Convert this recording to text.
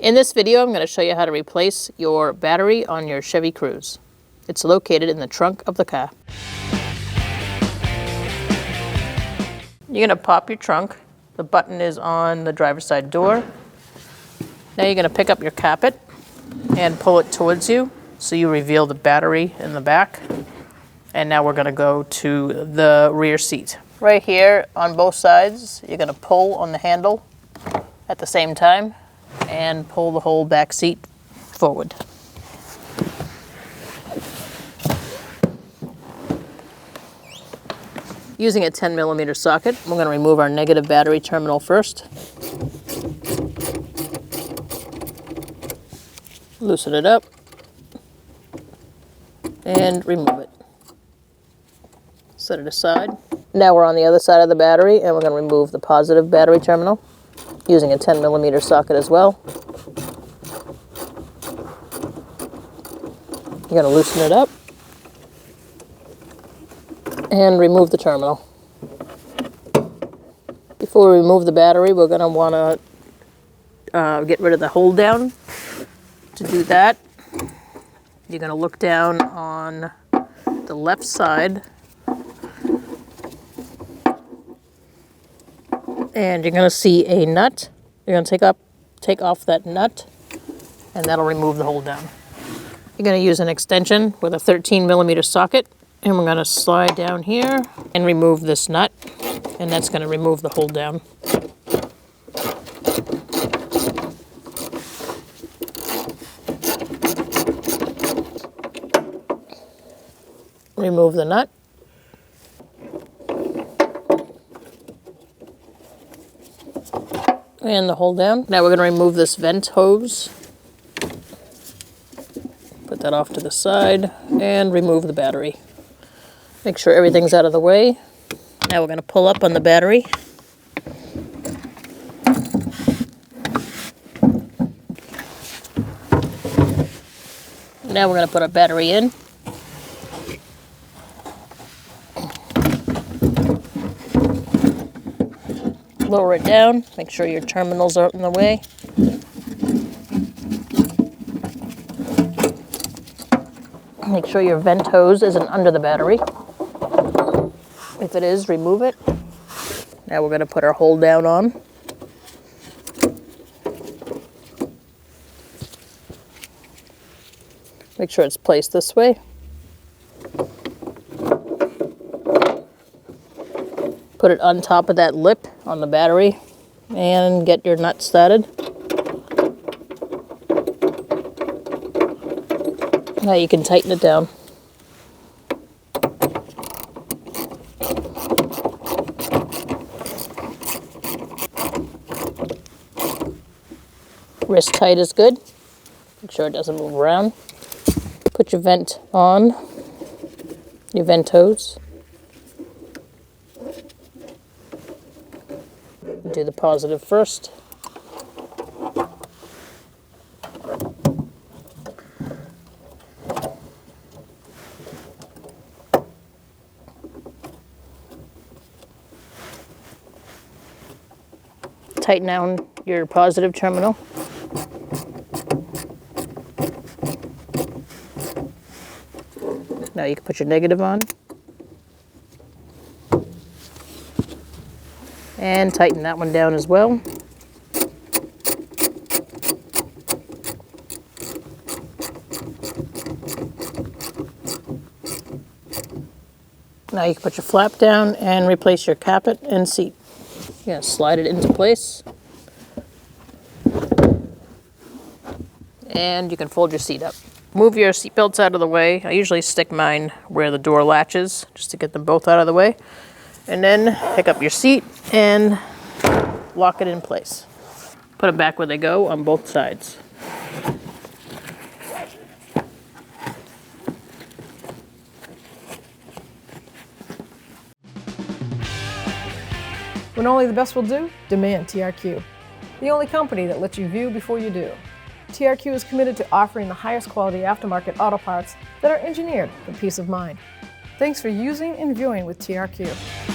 In this video, I'm going to show you how to replace your battery on your Chevy Cruze. It's located in the trunk of the car. You're going to pop your trunk. The button is on the driver's side door. Now you're going to pick up your carpet and pull it towards you so you reveal the battery in the back. And now we're going to go to the rear seat. Right here on both sides, you're going to pull on the handle at the same time and pull the whole back seat forward. Using a 10mm socket, we're going to remove our negative battery terminal first. Loosen it up and remove it. Set it aside. Now we're on the other side of the battery and we're going to remove the positive battery terminal using a 10mm socket as well. You're going to loosen it up and remove the terminal. Before we remove the battery, we're going to want to get rid of the hold down. To do that, you're going to look down on the left side and you're going to see a nut. You're going to take off that nut and that'll remove the hold down. You're going to use an extension with a 13mm socket and we're going to slide down here and remove this nut, and that's going to remove the hold down. Remove the nut. And the hold down. Now we're going to remove this vent hose. Put that off to the side and remove the battery. Make sure everything's out of the way. Now we're going to pull up on the battery. Now we're going to put our battery in. Lower it down, make sure your terminals aren't in the way. Make sure your vent hose isn't under the battery. If it is, remove it. Now we're going to put our hold down on. Make sure it's placed this way. Put it on top of that lip on the battery and get your nut started. Now you can tighten it down. Wrist tight is good. Make sure it doesn't move around. Put your vent on, your vent hose. Do the positive first. Tighten down your positive terminal. Now you can put your negative on. And tighten that one down as well. Now you can put your flap down and replace your carpet and seat. You're going to slide it into place. And you can fold your seat up. Move your seat belts out of the way. I usually stick mine where the door latches just to get them both out of the way. And then pick up your seat and lock it in place. Put them back where they go on both sides. When only the best will do, demand TRQ. The only company that lets you view before you do. TRQ is committed to offering the highest quality aftermarket auto parts that are engineered for peace of mind. Thanks for using and viewing with TRQ.